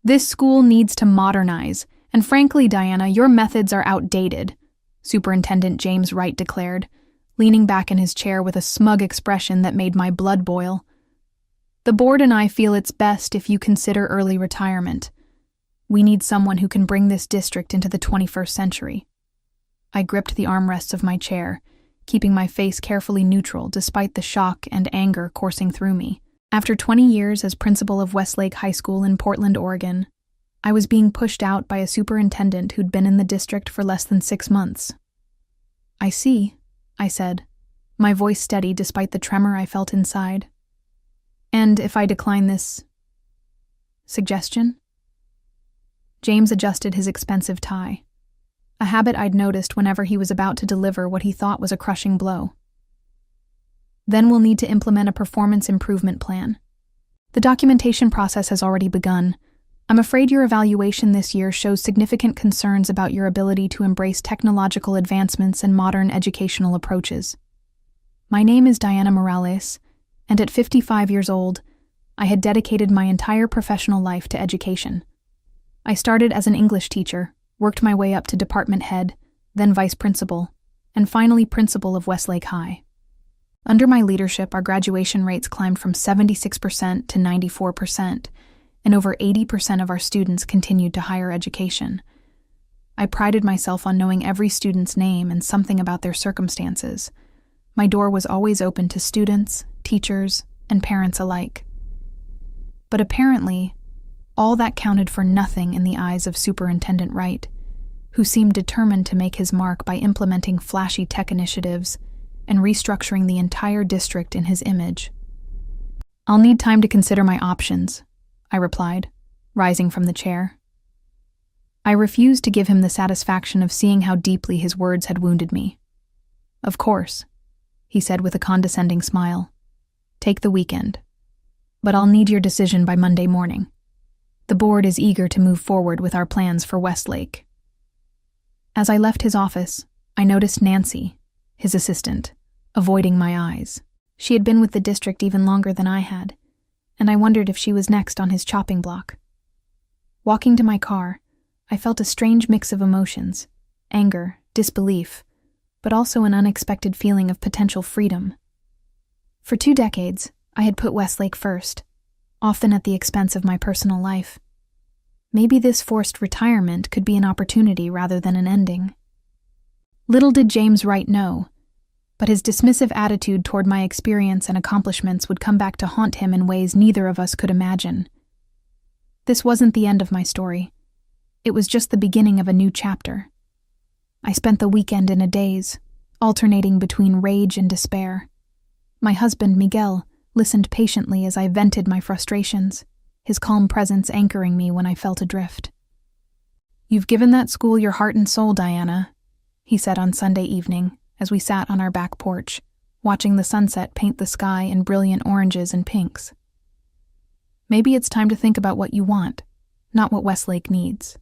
This school needs to modernize, and frankly, Diana, your methods are outdated, Superintendent James Wright declared, leaning back in his chair with a smug expression that made my blood boil. The board and I feel it's best if you consider early retirement. We need someone who can bring this district into the 21st century. I gripped the armrests of my chair, keeping my face carefully neutral despite the shock and anger coursing through me. After 20 years as principal of Westlake High School in Portland, Oregon, I was being pushed out by a superintendent who'd been in the district for less than 6 months. I see, I said, my voice steady despite the tremor I felt inside. And if I decline this suggestion? James adjusted his expensive tie, a habit I'd noticed whenever he was about to deliver what he thought was a crushing blow. Then we'll need to implement a performance improvement plan. The documentation process has already begun. I'm afraid your evaluation this year shows significant concerns about your ability to embrace technological advancements and modern educational approaches. My name is Diana Morales, and at 55 years old, I had dedicated my entire professional life to education. I started as an English teacher, worked my way up to department head, then vice principal, and finally principal of Westlake High. Under my leadership, our graduation rates climbed from 76% to 94%, and over 80% of our students continued to higher education. I prided myself on knowing every student's name and something about their circumstances. My door was always open to students, teachers, and parents alike. But apparently, all that counted for nothing in the eyes of Superintendent Wright, who seemed determined to make his mark by implementing flashy tech initiatives and restructuring the entire district in his image. I'll need time to consider my options, I replied, rising from the chair. I refused to give him the satisfaction of seeing how deeply his words had wounded me. Of course, he said with a condescending smile. Take the weekend. But I'll need your decision by Monday morning. The board is eager to move forward with our plans for Westlake. As I left his office, I noticed Nancy, his assistant, avoiding my eyes. She had been with the district even longer than I had, and I wondered if she was next on his chopping block. Walking to my car, I felt a strange mix of emotions, anger, disbelief, but also an unexpected feeling of potential freedom. For 2 decades, I had put Westlake first, often at the expense of my personal life. Maybe this forced retirement could be an opportunity rather than an ending. Little did James Wright know, but his dismissive attitude toward my experience and accomplishments would come back to haunt him in ways neither of us could imagine. This wasn't the end of my story. It was just the beginning of a new chapter. I spent the weekend in a daze, alternating between rage and despair. My husband, Miguel, listened patiently as I vented my frustrations, his calm presence anchoring me when I felt adrift. "You've given that school your heart and soul, Diana," he said on Sunday evening as we sat on our back porch, watching the sunset paint the sky in brilliant oranges and pinks. "Maybe it's time to think about what you want, not what Westlake needs."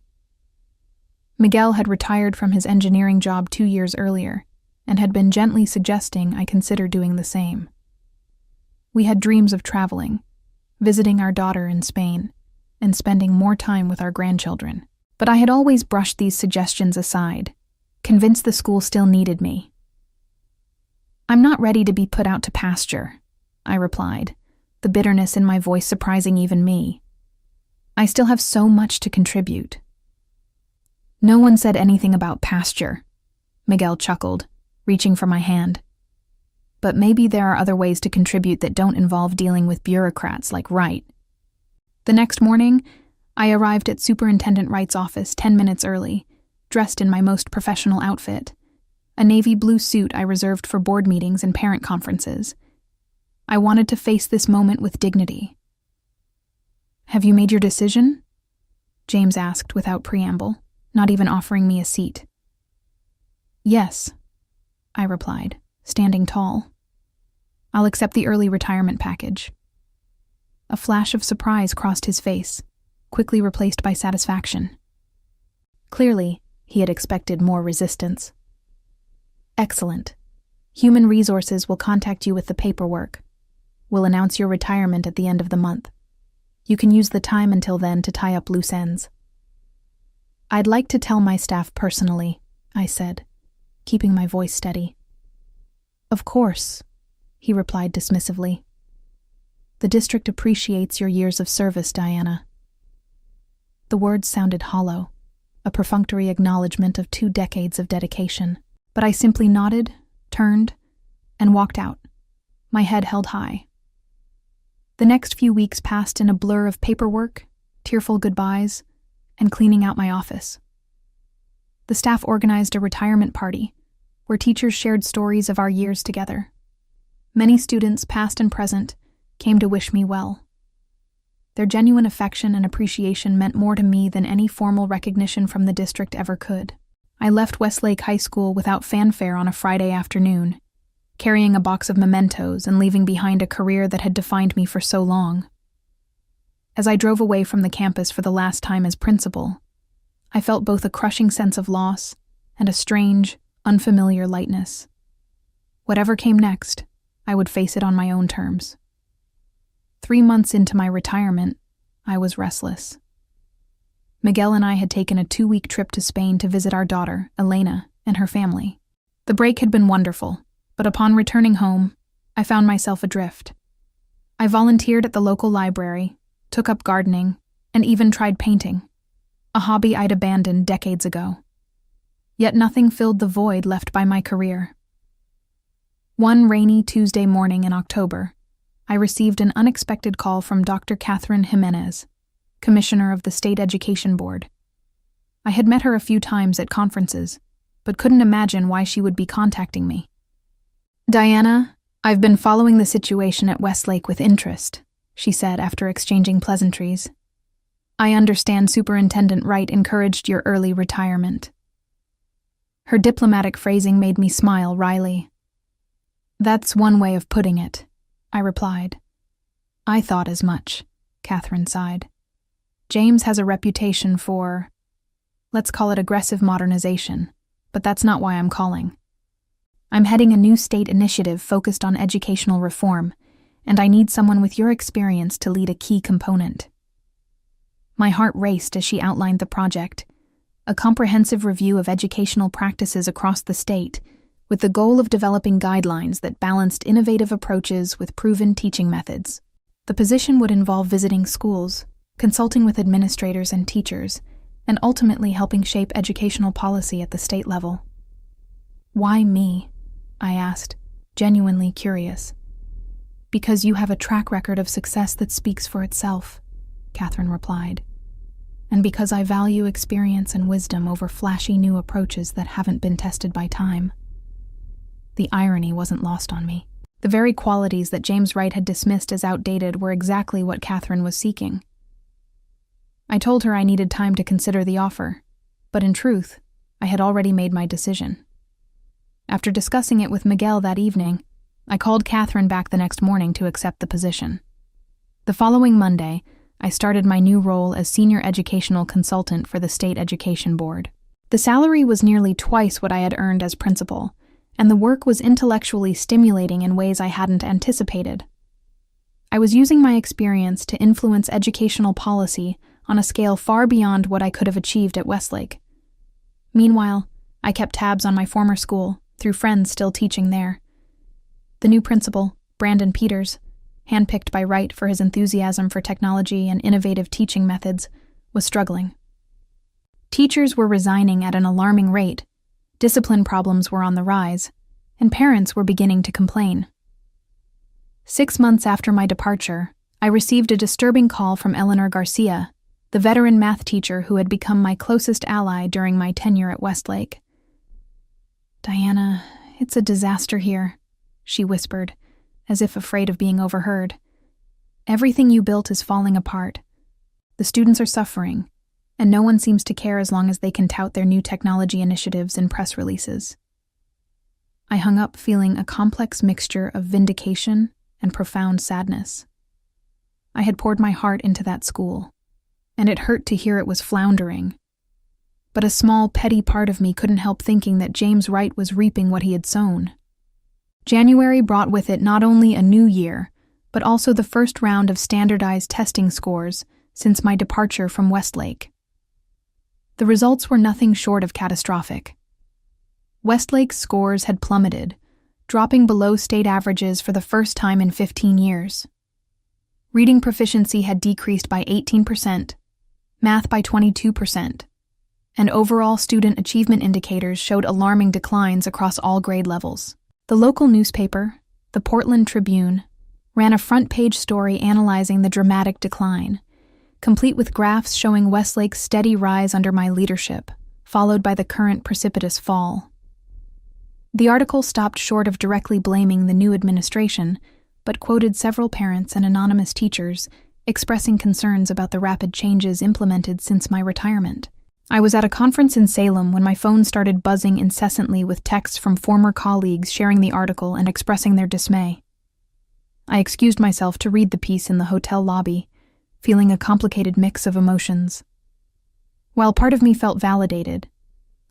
Miguel had retired from his engineering job 2 years earlier and had been gently suggesting I consider doing the same. We had dreams of traveling, visiting our daughter in Spain, and spending more time with our grandchildren. But I had always brushed these suggestions aside, convinced the school still needed me. "I'm not ready to be put out to pasture," I replied, the bitterness in my voice surprising even me. "I still have so much to contribute." "No one said anything about pasture," Miguel chuckled, reaching for my hand. "But maybe there are other ways to contribute that don't involve dealing with bureaucrats like Wright." The next morning, I arrived at Superintendent Wright's office 10 minutes early, dressed in my most professional outfit, a navy blue suit I reserved for board meetings and parent conferences. I wanted to face this moment with dignity. "Have you made your decision?" James asked without preamble, not even offering me a seat. "Yes," I replied, standing tall. "I'll accept the early retirement package." A flash of surprise crossed his face, quickly replaced by satisfaction. Clearly, he had expected more resistance. "Excellent. Human Resources will contact you with the paperwork. We'll announce your retirement at the end of the month. You can use the time until then to tie up loose ends." "I'd like to tell my staff personally," I said, keeping my voice steady. "Of course," he replied dismissively. "The district appreciates your years of service, Diana." The words sounded hollow, a perfunctory acknowledgement of 2 decades of dedication. But I simply nodded, turned, and walked out, my head held high. The next few weeks passed in a blur of paperwork, tearful goodbyes, and cleaning out my office. The staff organized a retirement party, where teachers shared stories of our years together. Many students, past and present, came to wish me well. Their genuine affection and appreciation meant more to me than any formal recognition from the district ever could. I left Westlake High School without fanfare on a Friday afternoon, carrying a box of mementos and leaving behind a career that had defined me for so long. As I drove away from the campus for the last time as principal, I felt both a crushing sense of loss and a strange, unfamiliar lightness. Whatever came next, I would face it on my own terms. 3 months into my retirement, I was restless. Miguel and I had taken a 2-week trip to Spain to visit our daughter, Elena, and her family. The break had been wonderful, but upon returning home, I found myself adrift. I volunteered at the local library, took up gardening, and even tried painting, a hobby I'd abandoned decades ago. Yet nothing filled the void left by my career. One rainy Tuesday morning in October, I received an unexpected call from Dr. Catherine Jimenez, Commissioner of the State Education Board. I had met her a few times at conferences, but couldn't imagine why she would be contacting me. "Diana, I've been following the situation at Westlake with interest," she said after exchanging pleasantries. "I understand Superintendent Wright encouraged your early retirement." Her diplomatic phrasing made me smile wryly. "That's one way of putting it," I replied. "I thought as much," Catherine sighed. "James has a reputation for, let's call it aggressive modernization, but that's not why I'm calling. I'm heading a new state initiative focused on educational reform, and I need someone with your experience to lead a key component." My heart raced as she outlined the project, a comprehensive review of educational practices across the state, with the goal of developing guidelines that balanced innovative approaches with proven teaching methods. The position would involve visiting schools, consulting with administrators and teachers, and ultimately helping shape educational policy at the state level. "Why me?" I asked, genuinely curious. "Because you have a track record of success that speaks for itself," Catherine replied. "And because I value experience and wisdom over flashy new approaches that haven't been tested by time." The irony wasn't lost on me. The very qualities that James Wright had dismissed as outdated were exactly what Catherine was seeking. I told her I needed time to consider the offer, but in truth, I had already made my decision. After discussing it with Miguel that evening, I called Catherine back the next morning to accept the position. The following Monday, I started my new role as Senior Educational Consultant for the State Education Board. The salary was nearly twice what I had earned as principal, and the work was intellectually stimulating in ways I hadn't anticipated. I was using my experience to influence educational policy on a scale far beyond what I could have achieved at Westlake. Meanwhile, I kept tabs on my former school, through friends still teaching there. The new principal, Brandon Peters, handpicked by Wright for his enthusiasm for technology and innovative teaching methods, was struggling. Teachers were resigning at an alarming rate, discipline problems were on the rise, and parents were beginning to complain. 6 months after my departure, I received a disturbing call from Eleanor Garcia, the veteran math teacher who had become my closest ally during my tenure at Westlake. "Diana, it's a disaster here," she whispered, as if afraid of being overheard. "Everything you built is falling apart. The students are suffering, and no one seems to care as long as they can tout their new technology initiatives in press releases." I hung up feeling a complex mixture of vindication and profound sadness. I had poured my heart into that school, and it hurt to hear it was floundering. But a small, petty part of me couldn't help thinking that James Wright was reaping what he had sown. January brought with it not only a new year, but also the first round of standardized testing scores since my departure from Westlake. The results were nothing short of catastrophic. Westlake's scores had plummeted, dropping below state averages for the first time in 15 years. Reading proficiency had decreased by 18%, math by 22%, and overall student achievement indicators showed alarming declines across all grade levels. The local newspaper, the Portland Tribune, ran a front-page story analyzing the dramatic decline, complete with graphs showing Westlake's steady rise under my leadership, followed by the current precipitous fall. The article stopped short of directly blaming the new administration, but quoted several parents and anonymous teachers expressing concerns about the rapid changes implemented since my retirement. I was at a conference in Salem when my phone started buzzing incessantly with texts from former colleagues sharing the article and expressing their dismay. I excused myself to read the piece in the hotel lobby, feeling a complicated mix of emotions. While part of me felt validated,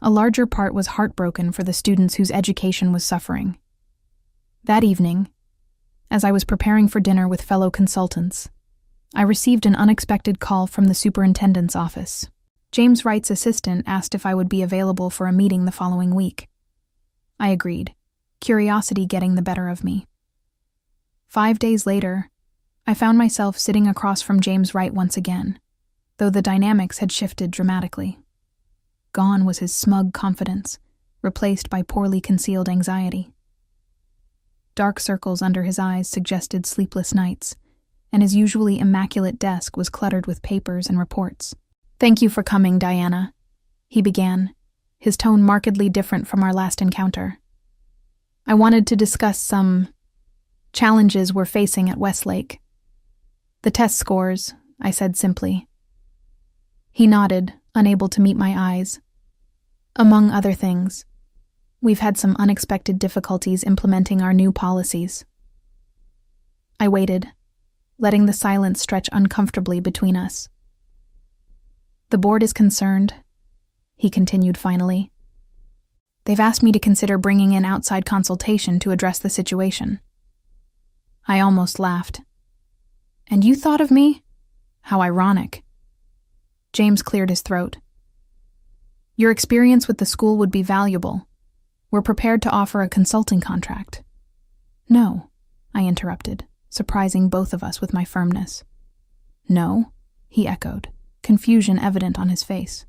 a larger part was heartbroken for the students whose education was suffering. That evening, as I was preparing for dinner with fellow consultants, I received an unexpected call from the superintendent's office. James Wright's assistant asked if I would be available for a meeting the following week. I agreed, curiosity getting the better of me. 5 days later, I found myself sitting across from James Wright once again, though the dynamics had shifted dramatically. Gone was his smug confidence, replaced by poorly concealed anxiety. Dark circles under his eyes suggested sleepless nights, and his usually immaculate desk was cluttered with papers and reports. "Thank you for coming, Diana," he began, his tone markedly different from our last encounter. "I wanted to discuss some challenges we're facing at Westlake." "The test scores," I said simply. He nodded, unable to meet my eyes. "Among other things, we've had some unexpected difficulties implementing our new policies." I waited, letting the silence stretch uncomfortably between us. "The board is concerned," he continued finally. "They've asked me to consider bringing in outside consultation to address the situation." I almost laughed. "And you thought of me? How ironic." James cleared his throat. "Your experience with the school would be valuable. We're prepared to offer a consulting contract." "No," I interrupted, surprising both of us with my firmness. "No?" he echoed, confusion evident on his face.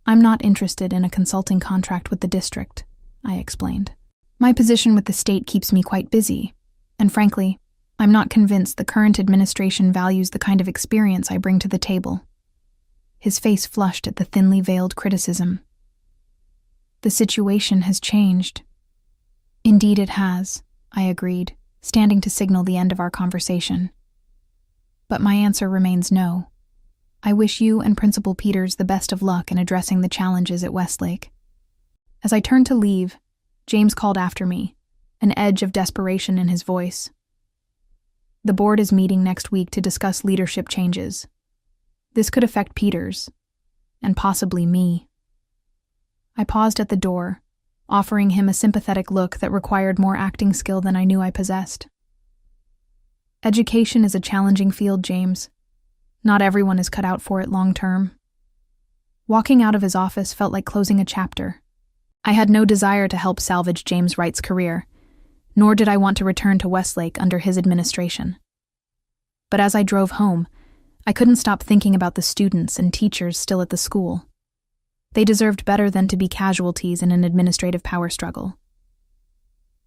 "I'm not interested in a consulting contract with the district," I explained. "My position with the state keeps me quite busy, and frankly, I'm not convinced the current administration values the kind of experience I bring to the table." His face flushed at the thinly veiled criticism. "The situation has changed." "Indeed it has," I agreed, standing to signal the end of our conversation. "But my answer remains no. I wish you and Principal Peters the best of luck in addressing the challenges at Westlake." As I turned to leave, James called after me, an edge of desperation in his voice. "The board is meeting next week to discuss leadership changes. This could affect Peters, and possibly me." I paused at the door, offering him a sympathetic look that required more acting skill than I knew I possessed. "Education is a challenging field, James. Not everyone is cut out for it long term." Walking out of his office felt like closing a chapter. I had no desire to help salvage James Wright's career, nor did I want to return to Westlake under his administration. But as I drove home, I couldn't stop thinking about the students and teachers still at the school. They deserved better than to be casualties in an administrative power struggle.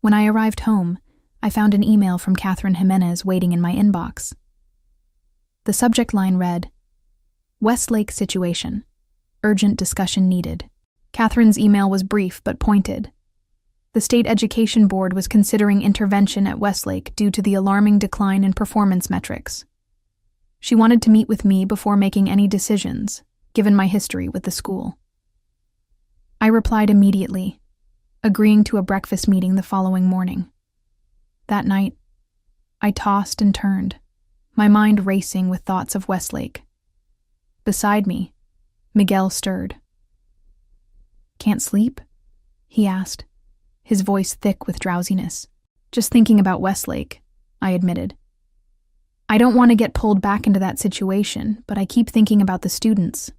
When I arrived home, I found an email from Catherine Jimenez waiting in my inbox. The subject line read, "Westlake situation. Urgent discussion needed." Catherine's email was brief but pointed. The State Education Board was considering intervention at Westlake due to the alarming decline in performance metrics. She wanted to meet with me before making any decisions, given my history with the school. I replied immediately, agreeing to a breakfast meeting the following morning. That night, I tossed and turned, my mind racing with thoughts of Westlake. Beside me, Miguel stirred. "Can't sleep?" he asked, his voice thick with drowsiness. "Just thinking about Westlake," I admitted. I don't want to get pulled back into that situation, but I keep thinking about the students.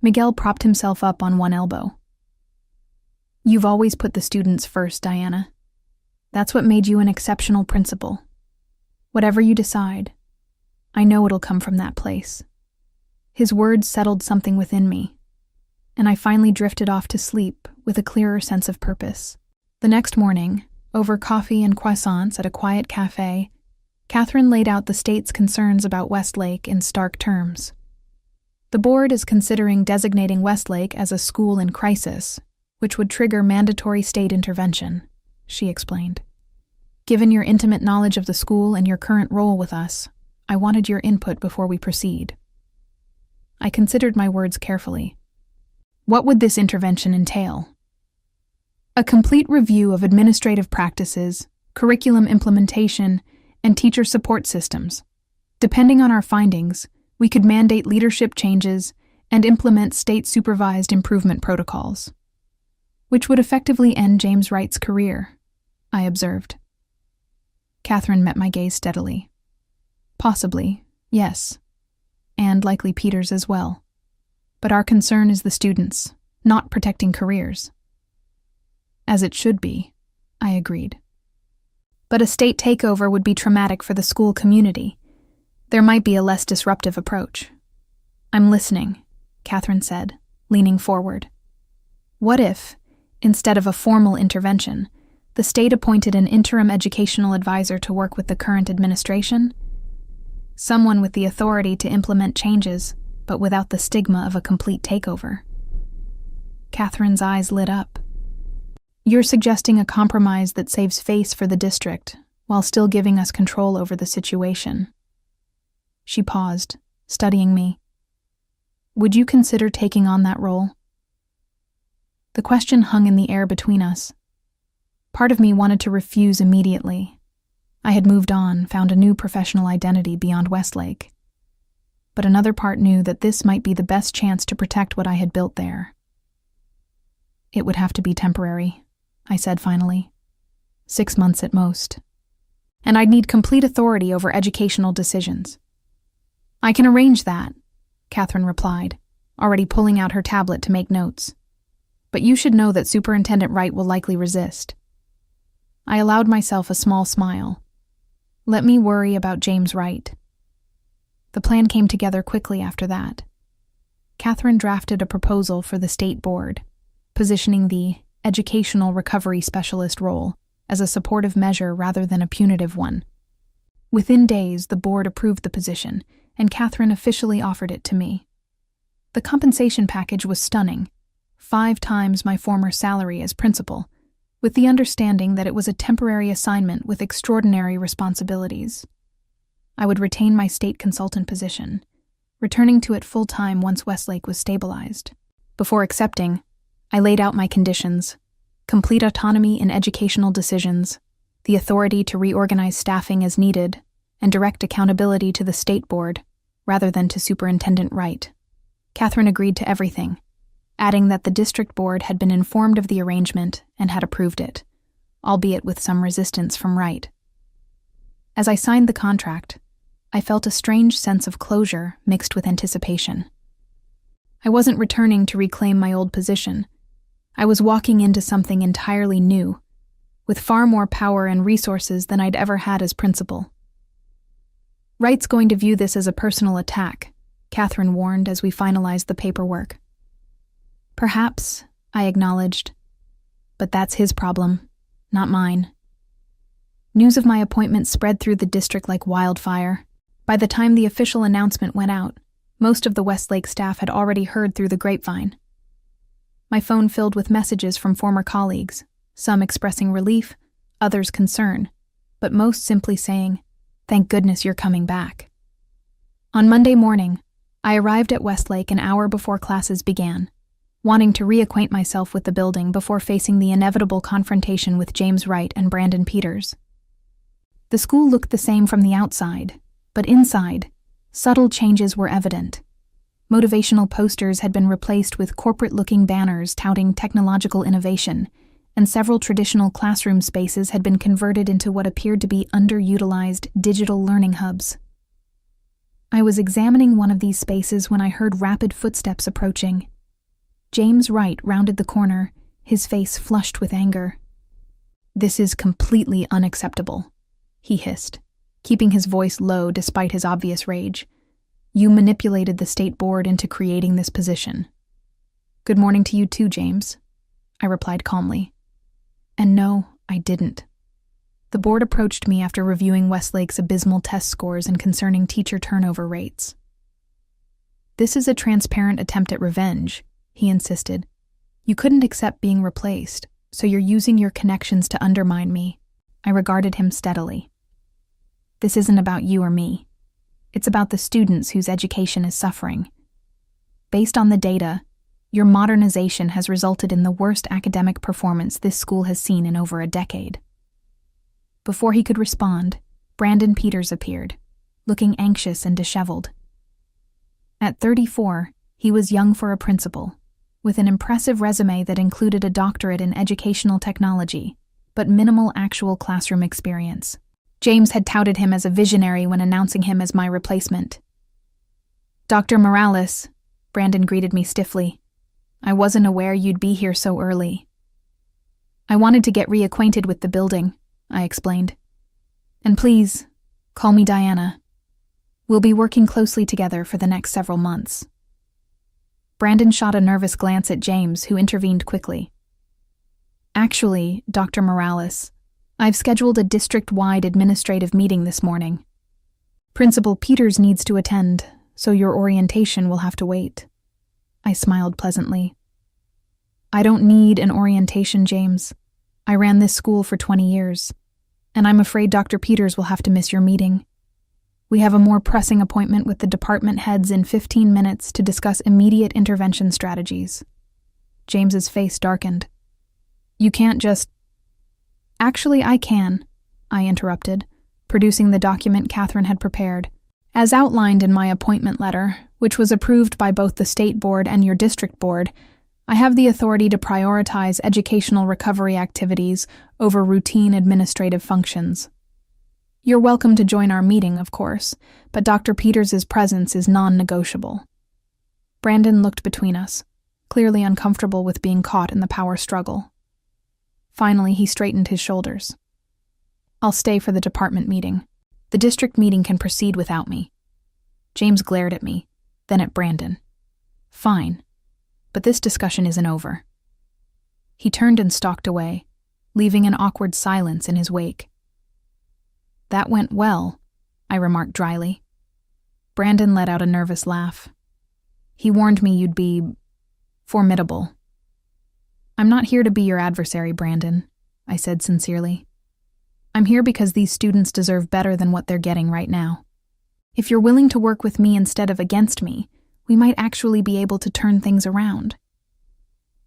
Miguel propped himself up on one elbow. You've always put the students first, Diana. That's what made you an exceptional principal. Whatever you decide, I know it'll come from that place. His words settled something within me, and I finally drifted off to sleep with a clearer sense of purpose. The next morning, over coffee and croissants at a quiet cafe, Catherine laid out the state's concerns about Westlake in stark terms. The board is considering designating Westlake as a school in crisis, which would trigger mandatory state intervention, she explained. Given your intimate knowledge of the school and your current role with us, I wanted your input before we proceed. I considered my words carefully. What would this intervention entail? A complete review of administrative practices, curriculum implementation, and teacher support systems. Depending on our findings, we could mandate leadership changes and implement state-supervised improvement protocols, which would effectively end James Wright's career, I observed. Catherine met my gaze steadily. Possibly, yes, and likely Peter's as well. But our concern is the students, not protecting careers. As it should be, I agreed. But a state takeover would be traumatic for the school community. There might be a less disruptive approach. I'm listening, Catherine said, leaning forward. What if, instead of a formal intervention, the state appointed an interim educational advisor to work with the current administration? Someone with the authority to implement changes, but without the stigma of a complete takeover. Catherine's eyes lit up. You're suggesting a compromise that saves face for the district, while still giving us control over the situation. She paused, studying me. Would you consider taking on that role? The question hung in the air between us. Part of me wanted to refuse immediately. I had moved on, found a new professional identity beyond Westlake. But another part knew that this might be the best chance to protect what I had built there. It would have to be temporary, I said finally. 6 months at most. And I'd need complete authority over educational decisions. I can arrange that, Catherine replied, already pulling out her tablet to make notes. But you should know that Superintendent Wright will likely resist. I allowed myself a small smile. Let me worry about James Wright. The plan came together quickly after that. Catherine drafted a proposal for the state board, positioning the educational recovery specialist role as a supportive measure rather than a punitive one. Within days, the board approved the position, and Catherine officially offered it to me. The compensation package was stunning, 5 times my former salary as principal, with the understanding that it was a temporary assignment with extraordinary responsibilities. I would retain my state consultant position, returning to it full-time once Westlake was stabilized. Before accepting, I laid out my conditions: complete autonomy in educational decisions, the authority to reorganize staffing as needed, and direct accountability to the state board, rather than to Superintendent Wright. Catherine agreed to everything, adding that the district board had been informed of the arrangement and had approved it, albeit with some resistance from Wright. As I signed the contract, I felt a strange sense of closure mixed with anticipation. I wasn't returning to reclaim my old position. I was walking into something entirely new, with far more power and resources than I'd ever had as principal. Wright's going to view this as a personal attack, Catherine warned as we finalized the paperwork. Perhaps, I acknowledged, but that's his problem, not mine. News of my appointment spread through the district like wildfire. By the time the official announcement went out, most of the Westlake staff had already heard through the grapevine. My phone filled with messages from former colleagues, some expressing relief, others concern, but most simply saying, "Thank goodness you're coming back." On Monday morning, I arrived at Westlake an hour before classes began, wanting to reacquaint myself with the building before facing the inevitable confrontation with James Wright and Brandon Peters. The school looked the same from the outside, but inside, subtle changes were evident. Motivational posters had been replaced with corporate-looking banners touting technological innovation, and several traditional classroom spaces had been converted into what appeared to be underutilized digital learning hubs. I was examining one of these spaces when I heard rapid footsteps approaching. James Wright rounded the corner, his face flushed with anger. "This is completely unacceptable," he hissed, keeping his voice low despite his obvious rage. "You manipulated the state board into creating this position." "Good morning to you too, James," I replied calmly. "And no, I didn't. The board approached me after reviewing Westlake's abysmal test scores and concerning teacher turnover rates. This is a transparent attempt at revenge," he insisted. "You couldn't accept being replaced, so you're using your connections to undermine me." I regarded him steadily. "This isn't about you or me. It's about the students whose education is suffering. Based on the data, your modernization has resulted in the worst academic performance this school has seen in over a decade." Before he could respond, Brandon Peters appeared, looking anxious and disheveled. At 34, he was young for a principal, with an impressive resume that included a doctorate in educational technology, but minimal actual classroom experience. James had touted him as a visionary when announcing him as my replacement. "Dr. Morales," Brandon greeted me stiffly. "I wasn't aware you'd be here so early." "I wanted to get reacquainted with the building," I explained. "And please, call me Diana. We'll be working closely together for the next several months." Brandon shot a nervous glance at James, who intervened quickly. "Actually, Dr. Morales, I've scheduled a district-wide administrative meeting this morning. Principal Peters needs to attend, so your orientation will have to wait." I smiled pleasantly. "I don't need an orientation, James. I ran this school for 20 years, and I'm afraid Dr. Peters will have to miss your meeting. We have a more pressing appointment with the department heads in 15 minutes to discuss immediate intervention strategies." James's face darkened. "You can't just—" "Actually, I can," I interrupted, producing the document Catherine had prepared. "As outlined in my appointment letter, which was approved by both the state board and your district board, I have the authority to prioritize educational recovery activities over routine administrative functions. You're welcome to join our meeting, of course, but Dr. Peters' presence is non-negotiable." Brandon looked between us, clearly uncomfortable with being caught in the power struggle. Finally, he straightened his shoulders. "I'll stay for the department meeting. The district meeting can proceed without me." James glared at me, then at Brandon. "Fine. But this discussion isn't over." He turned and stalked away, leaving an awkward silence in his wake. "That went well," I remarked dryly. Brandon let out a nervous laugh. "He warned me you'd be formidable." "I'm not here to be your adversary, Brandon," I said sincerely. "I'm here because these students deserve better than what they're getting right now. If you're willing to work with me instead of against me, we might actually be able to turn things around."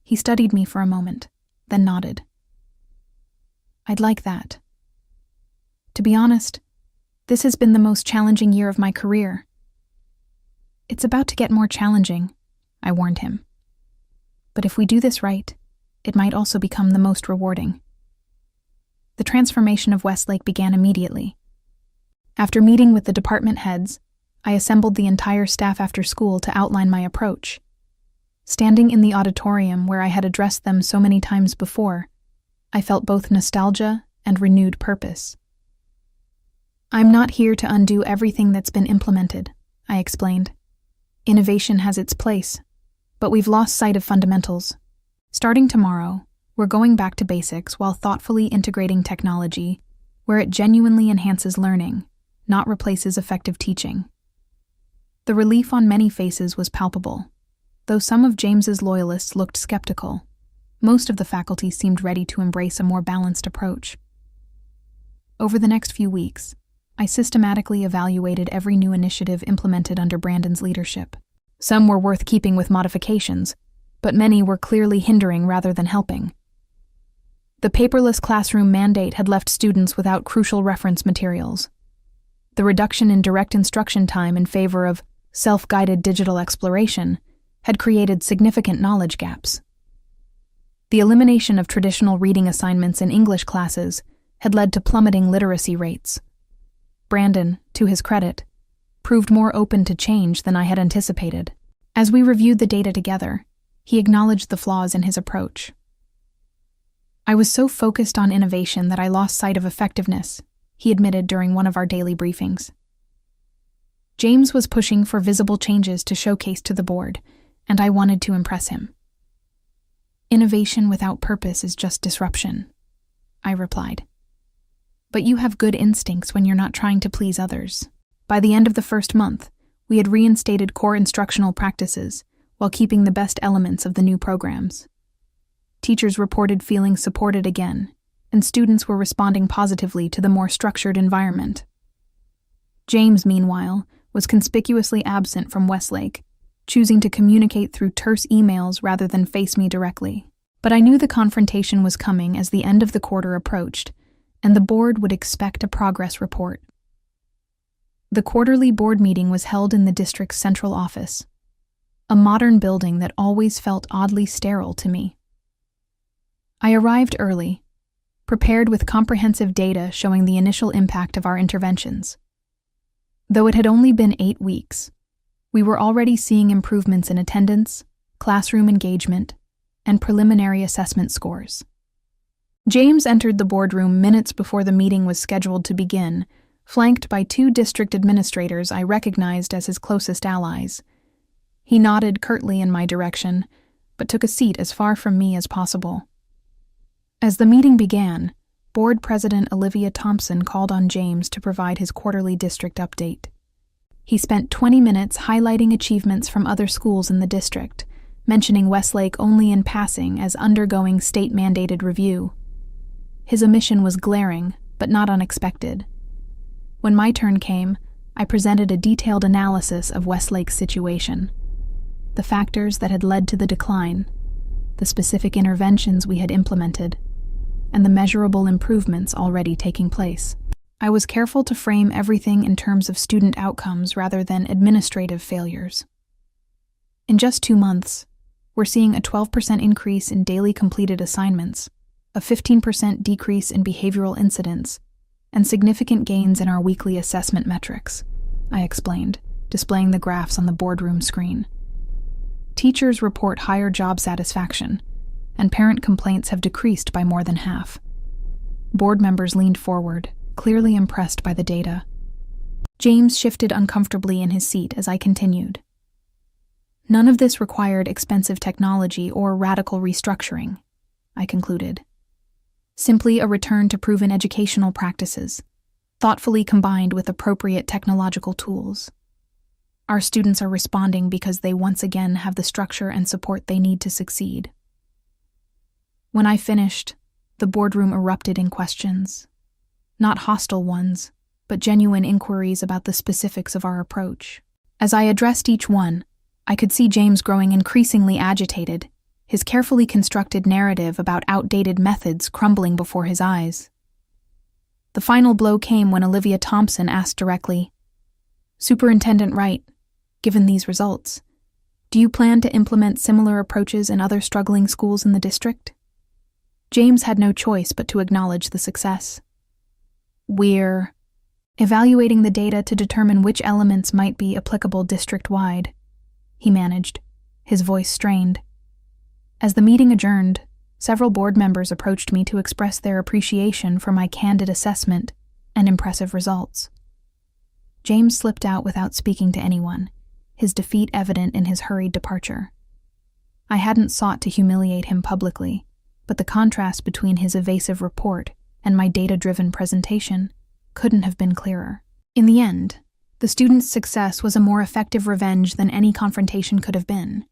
He studied me for a moment, then nodded. "I'd like that. To be honest, this has been the most challenging year of my career." "It's about to get more challenging," I warned him. "But if we do this right, it might also become the most rewarding." The transformation of Westlake began immediately. After meeting with the department heads, I assembled the entire staff after school to outline my approach. Standing in the auditorium where I had addressed them so many times before, I felt both nostalgia and renewed purpose. "I'm not here to undo everything that's been implemented," I explained. "Innovation has its place, but we've lost sight of fundamentals. Starting tomorrow, we're going back to basics while thoughtfully integrating technology where it genuinely enhances learning, not replaces effective teaching." The relief on many faces was palpable. Though some of James's loyalists looked skeptical, most of the faculty seemed ready to embrace a more balanced approach. Over the next few weeks, I systematically evaluated every new initiative implemented under Brandon's leadership. Some were worth keeping with modifications, but many were clearly hindering rather than helping. The paperless classroom mandate had left students without crucial reference materials. The reduction in direct instruction time in favor of self-guided digital exploration had created significant knowledge gaps. The elimination of traditional reading assignments in English classes had led to plummeting literacy rates. Brandon, to his credit, proved more open to change than I had anticipated. As we reviewed the data together, he acknowledged the flaws in his approach. "I was so focused on innovation that I lost sight of effectiveness," he admitted during one of our daily briefings. James was pushing for visible changes to showcase to the board, and I wanted to impress him. "Innovation without purpose is just disruption," I replied. "But you have good instincts when you're not trying to please others." By the end of the first month, we had reinstated core instructional practices while keeping the best elements of the new programs. Teachers reported feeling supported again, and students were responding positively to the more structured environment. James, meanwhile, was conspicuously absent from Westlake, choosing to communicate through terse emails rather than face me directly. But I knew the confrontation was coming as the end of the quarter approached, and the board would expect a progress report. The quarterly board meeting was held in the district's central office, a modern building that always felt oddly sterile to me. I arrived early, prepared with comprehensive data showing the initial impact of our interventions. Though it had only been 8 weeks, we were already seeing improvements in attendance, classroom engagement, and preliminary assessment scores. James entered the boardroom minutes before the meeting was scheduled to begin, flanked by 2 district administrators I recognized as his closest allies. He nodded curtly in my direction, but took a seat as far from me as possible. As the meeting began, Board President Olivia Thompson called on James to provide his quarterly district update. He spent 20 minutes highlighting achievements from other schools in the district, mentioning Westlake only in passing as undergoing state-mandated review. His omission was glaring, but not unexpected. When my turn came, I presented a detailed analysis of Westlake's situation, the factors that had led to the decline, the specific interventions we had implemented, and the measurable improvements already taking place. I was careful to frame everything in terms of student outcomes rather than administrative failures. In just 2 months, we're seeing a 12% increase in daily completed assignments, a 15% decrease in behavioral incidents, and significant gains in our weekly assessment metrics, I explained, displaying the graphs on the boardroom screen. Teachers report higher job satisfaction, and parent complaints have decreased by more than half. Board members leaned forward, clearly impressed by the data. James shifted uncomfortably in his seat as I continued. None of this required expensive technology or radical restructuring, I concluded. Simply a return to proven educational practices, thoughtfully combined with appropriate technological tools. Our students are responding because they once again have the structure and support they need to succeed. When I finished, the boardroom erupted in questions. Not hostile ones, but genuine inquiries about the specifics of our approach. As I addressed each one, I could see James growing increasingly agitated, his carefully constructed narrative about outdated methods crumbling before his eyes. The final blow came when Olivia Thompson asked directly, "Superintendent Wright, given these results, do you plan to implement similar approaches in other struggling schools in the district?" James had no choice but to acknowledge the success. "We're evaluating the data to determine which elements might be applicable district-wide," he managed, his voice strained. As the meeting adjourned, several board members approached me to express their appreciation for my candid assessment and impressive results. James slipped out without speaking to anyone, his defeat evident in his hurried departure. I hadn't sought to humiliate him publicly, but the contrast between his evasive report and my data-driven presentation couldn't have been clearer. In the end, the students' success was a more effective revenge than any confrontation could have been.